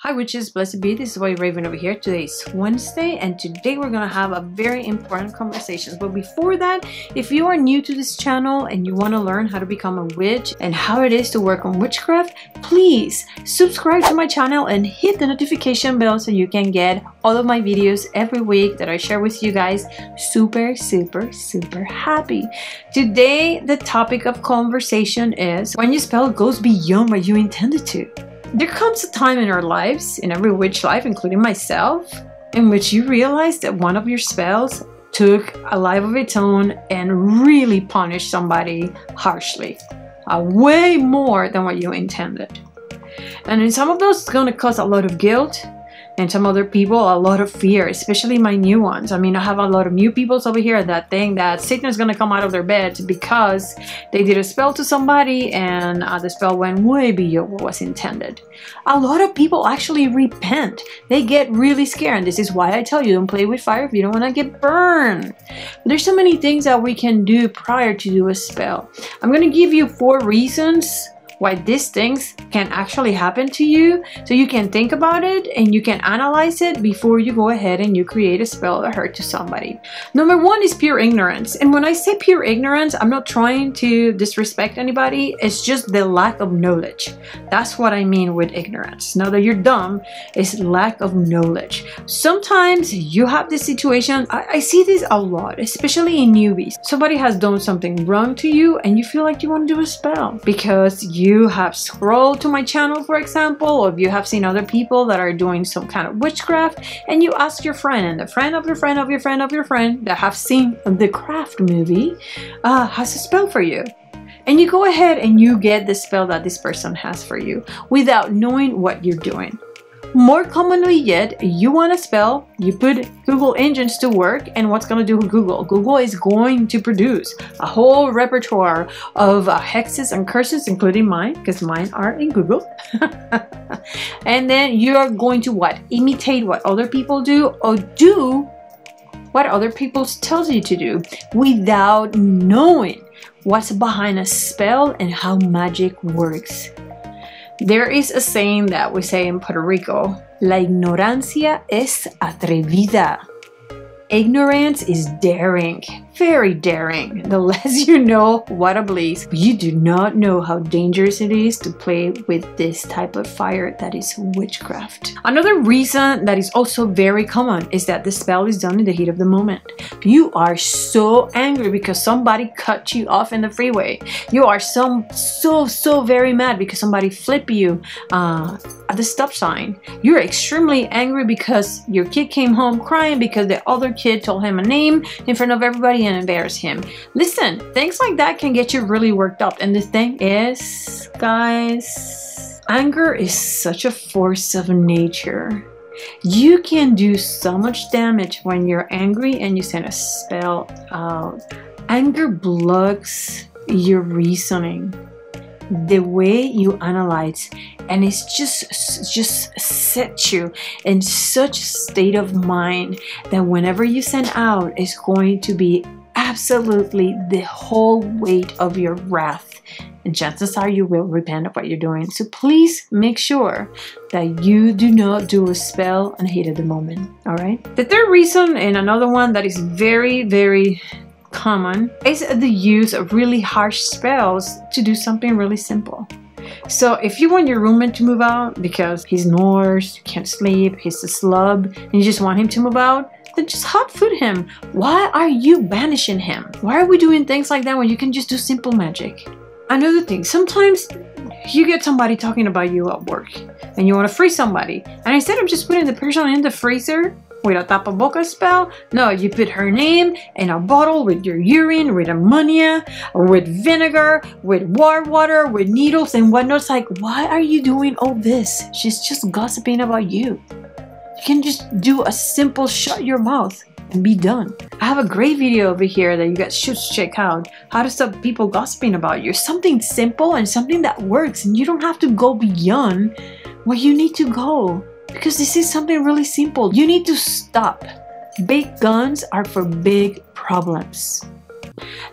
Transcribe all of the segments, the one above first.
Hi witches, blessed be. This is White Raven over here. Today is Wednesday and today we're going to have a very important conversation. But before that, if you are new to this channel and you want to learn how to become a witch and how it is to work on witchcraft, please subscribe to my channel and hit the notification bell so you can get all of my videos every week that I share with you guys. Super happy. Today, the topic of conversation is when your spell goes beyond what you intended to. There comes a time in our lives, in every witch life, including myself, in which you realize that one of your spells took a life of its own and really punished somebody harshly, way more than what you intended. And in some of those, it's going to cause a lot of guilt, and some other people a lot of fear, especially my new ones. I mean, I have a lot of new people over here that think that Satan is going to come out of their bed because they did a spell to somebody and the spell went way beyond what was intended. A lot of people actually repent. They get really scared, and this is why I tell you, don't play with fire if you don't want to get burned. There's so many things that we can do prior to do a spell. I'm going to give you 4 reasons why these things can actually happen to you, so you can think about it and you can analyze it before you go ahead and you create a spell that hurt to somebody. Number 1 is pure ignorance. And when I say pure ignorance, I'm not trying to disrespect anybody. It's just the lack of knowledge. That's what I mean with ignorance. Now that you're dumb, it's lack of knowledge. Sometimes you have this situation, I see this a lot, especially in newbies. Somebody has done something wrong to you and you feel like you want to do a spell because you have scrolled to my channel, for example, or if you have seen other people that are doing some kind of witchcraft, and you ask your friend, and the friend of your friend of your friend of your friend that have seen the Craft movie has a spell for you. And you go ahead and you get the spell that this person has for you without knowing what you're doing. More commonly yet, you want a spell, you put Google engines to work, and what's going to do Google? Google is going to produce a whole repertoire of hexes and curses, including mine, because mine are in Google. And then you're going to what? Imitate what other people do, or do what other people tell you to do without knowing what's behind a spell and how magic works. There is a saying that we say in Puerto Rico, la ignorancia es atrevida. Ignorance is daring, very daring. The less you know, what a bliss. You do not know how dangerous it is to play with this type of fire that is witchcraft. Another reason that is also very common is that the spell is done in the heat of the moment. You are so angry because somebody cut you off in the freeway. You are so very mad because somebody flipped you at the stop sign. You're extremely angry because your kid came home crying because the other kid told him a name in front of everybody and embarrassed him. Listen, things like that can get you really worked up. And the thing is, guys, anger is such a force of nature. You can do so much damage when you're angry and you send a spell out. Anger blocks your reasoning, the way you analyze, and it's just sets you in such a state of mind that whenever you send out, it's going to be absolutely the whole weight of your wrath, and chances are you will repent of what you're doing. So please make sure that you do not do a spell in the heat of the moment. All right, the third reason, and another one that is very common, is the use of really harsh spells to do something really simple. So if you want your roommate to move out because he snores, you can't sleep, he's a slub, and you just want him to move out, then just hot foot him. Why are you banishing him? Why are we doing things like that when you can just do simple magic? Another thing, sometimes you get somebody talking about you at work and you want to free somebody, and instead of just putting the person in the freezer with a tapaboca spell, no, you put her name in a bottle with your urine, with ammonia, with vinegar, with water, with needles and whatnot. It's like, why are you doing all this? She's just gossiping about you. You can just do a simple shut your mouth and be done. I have a great video over here that you guys should check out, how to stop people gossiping about you. Something simple and something that works, and you don't have to go beyond where you need to go. Because this is something really simple. You need to stop. Big guns are for big problems.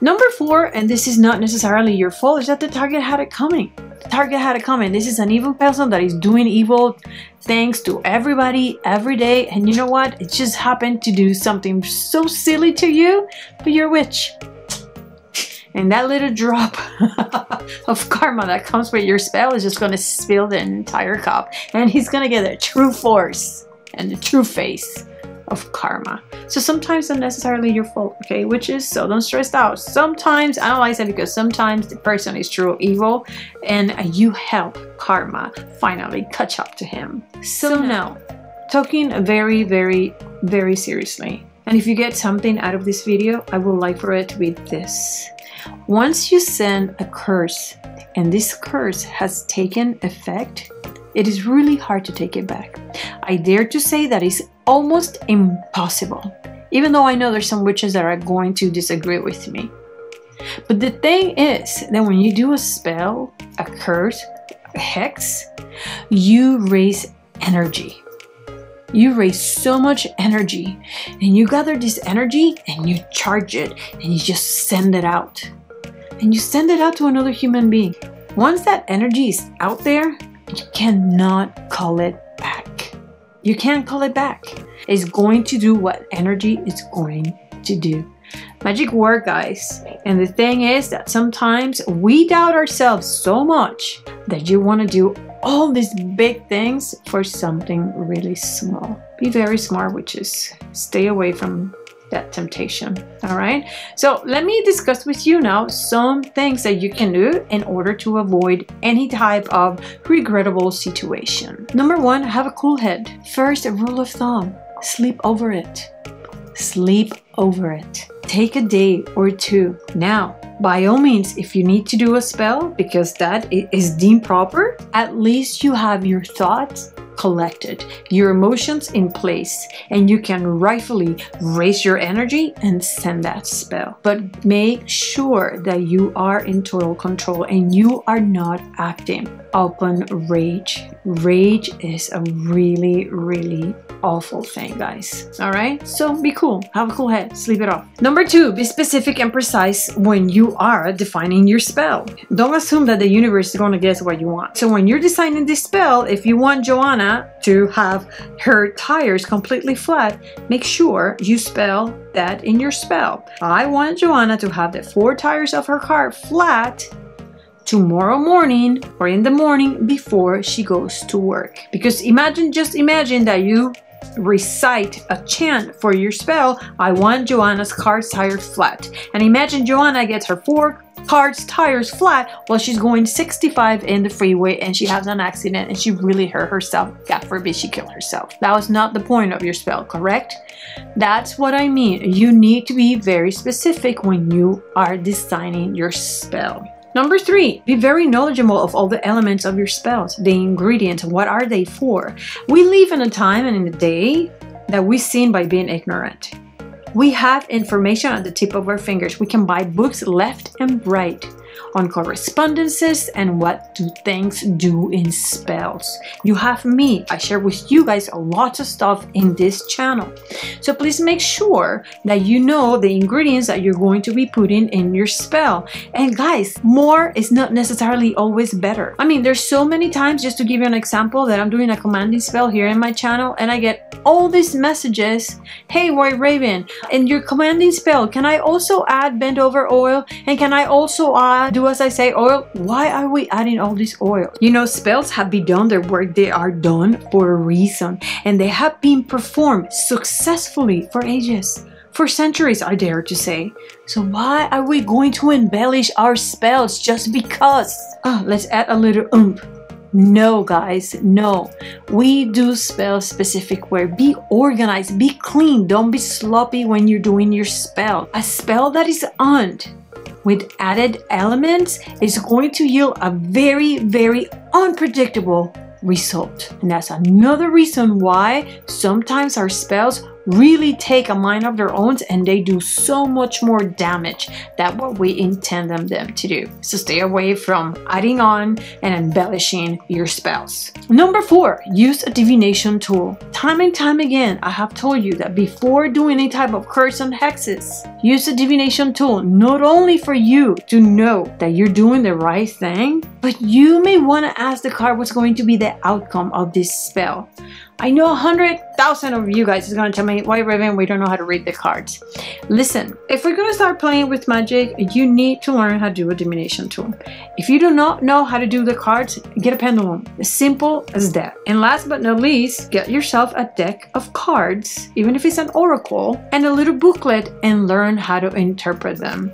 Number 4, and this is not necessarily your fault, is that the target had it coming. target had a comment. This is an evil person that is doing evil things to everybody every day, and you know what? It just happened to do something so silly to you, but you're a witch. And that little drop of karma that comes with your spell is just going to spill the entire cup. And he's going to get the true force and the true face of karma. So sometimes not necessarily your fault, okay, witches? So don't stress out. Sometimes, analyze it, because sometimes the person is true evil and you help karma finally catch up to him. So now, talking very, very, very seriously. And if you get something out of this video, I would like for it to be this. Once you send a curse and this curse has taken effect, it is really hard to take it back. I dare to say that it's almost impossible, even though I know there's some witches that are going to disagree with me. But the thing is that when you do a spell, a curse, a hex, you raise energy. You raise so much energy, and you gather this energy and you charge it and you just send it out. And you send it out to another human being. Once that energy is out there, you cannot call it back. You can't call it back. It's going to do what energy is going to do. Magic work, guys. And the thing is that sometimes we doubt ourselves so much that you want to do all these big things for something really small. Be very smart, witches. Stay away from that temptation. All right, so let me discuss with you now some things that you can do in order to avoid any type of regrettable situation. Number one, have a cool head. First, a rule of thumb: sleep over it. Sleep over it. Take a day or two. Now, by all means, if you need to do a spell because that is deemed proper, at least you have your thoughts collected, your emotions in place, and you can rightfully raise your energy and send that spell. But make sure that you are in total control and you are not acting upon rage. Rage is a really, really awful thing, guys. All right, so be cool, have a cool head, sleep it off. Number two, be specific and precise when you are defining your spell. Don't assume that the universe is going to guess what you want. So when you're designing this spell, if you want Joanna to have her tires completely flat, make sure you spell that in your spell. I want Joanna to have the 4 tires of her car flat tomorrow morning or in the morning before she goes to work. Because just imagine that you recite a chant for your spell. I want Joanna's car tires flat. And imagine Joanna gets her 4 car's tires flat while she's going 65 in the freeway and she has an accident and she really hurt herself. God forbid she killed herself. That was not the point of your spell, correct? That's what I mean. You need to be very specific when you are designing your spell. Number 3, be very knowledgeable of all the elements of your spells, the ingredients, what are they for? We live in a time and in a day that we sin by being ignorant. We have information at the tip of our fingers. We can buy books left and right on correspondences and what do things do in spells. You have me. I share with you guys a lot of stuff in this channel. So please make sure that you know the ingredients that you're going to be putting in your spell. And guys, more is not necessarily always better. I mean, there's so many times, just to give you an example, that I'm doing a commanding spell here in my channel and I get all these messages. Hey, White Raven, in your commanding spell, can I also add bent over oil? And can I also do as I say oil? Why are we adding all this oil? You know, spells have been done their work. They are done for a reason and they have been performed successfully for ages, for centuries, I dare to say. So why are we going to embellish our spells just because? Let's add a little oomph. No, guys, no. We do spell specific way. Be organized, be clean. Don't be sloppy when you're doing your spell. A spell that is on with added elements is going to yield a very, very unpredictable result. And that's another reason why sometimes our spells really take a mind of their own, and they do so much more damage than what we intend them to do. So stay away from adding on and embellishing your spells. Number 4, use a divination tool. Time and time again, I have told you that before doing any type of curse on hexes, use a divination tool, not only for you to know that you're doing the right thing, but you may want to ask the card what's going to be the outcome of this spell. I know 100,000 of you guys is going to tell me, why Raven, we don't know how to read the cards. Listen, if we're going to start playing with magic, you need to learn how to do a divination tool. If you do not know how to do the cards, get a pendulum. As simple as that. And last but not least, get yourself a deck of cards, even if it's an oracle, and a little booklet, and learn how to interpret them.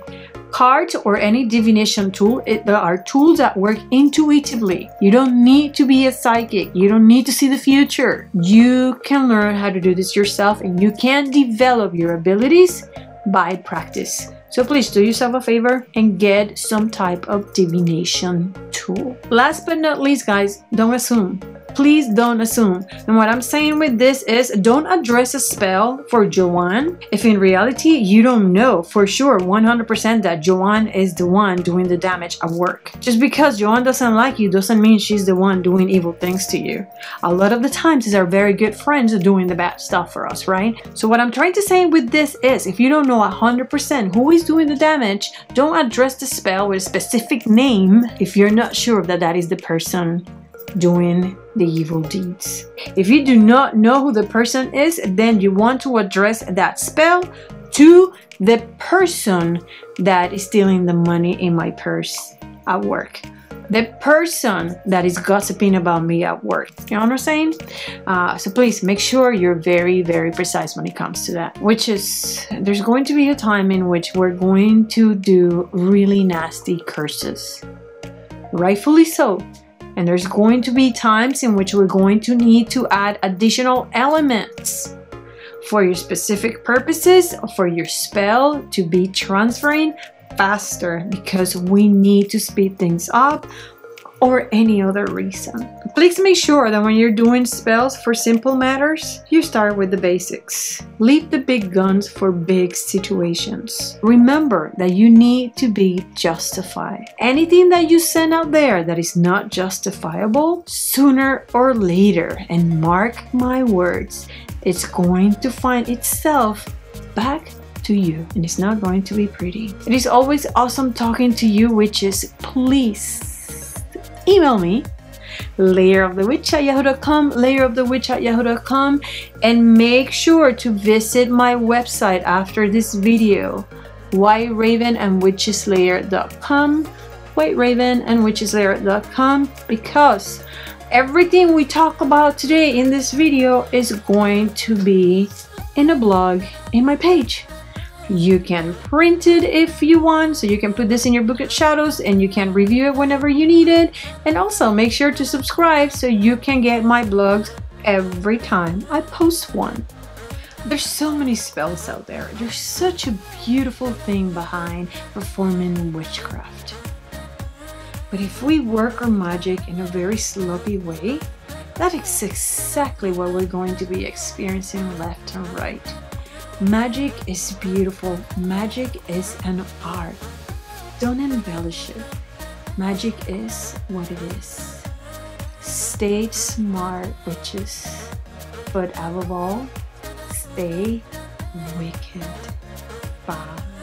Cards or any divination tool, there are tools that work intuitively. You don't need to be a psychic. You don't need to see the future. You can learn how to do this yourself, and you can develop your abilities by practice. So please do yourself a favor and get some type of divination tool. Last but not least, guys, don't assume. Please don't assume. And what I'm saying with this is, don't address a spell for Joanne if in reality you don't know for sure 100% that Joanne is the one doing the damage at work. Just because Joanne doesn't like you doesn't mean she's the one doing evil things to you. A lot of the times it's our very good friends doing the bad stuff for us, right? So what I'm trying to say with this is, if you don't know 100% who is doing the damage, don't address the spell with a specific name if you're not sure that that is the person doing the evil deeds. If you do not know who the person is, then you want to address that spell to the person that is stealing the money in my purse at work. The person that is gossiping about me at work. You know what I'm saying? So please make sure you're very, very precise when it comes to that. Which is, there's going to be a time in which we're going to do really nasty curses. Rightfully so. And there's going to be times in which we're going to need to add additional elements for your specific purposes, for your spell to be transferring faster, because we need to speed things up, or any other reason. Please make sure that when you're doing spells for simple matters, you start with the basics. Leave the big guns for big situations. Remember that you need to be justified. Anything that you send out there that is not justifiable, sooner or later, and mark my words, it's going to find itself back to you, and it's not going to be pretty. It is always awesome talking to you, witches. Please email me, layerofthewitch@yahoo.com, layerofthewitch@yahoo.com, and make sure to visit my website after this video, whiteravenandwitcheslayer.com, whiteravenandwitcheslayer.com, because everything we talk about today in this video is going to be in a blog in my page. You can print it if you want, so you can put this in your book of shadows and you can review it whenever you need it. And also make sure to subscribe so you can get my blogs every time I post one. There's so many spells out there. There's such a beautiful thing behind performing witchcraft. But if we work our magic in a very sloppy way, that is exactly what we're going to be experiencing left and right. Magic is beautiful. Magic is an art. Don't embellish it. Magic is what it is. Stay smart, witches. But above all, stay wicked. Bye.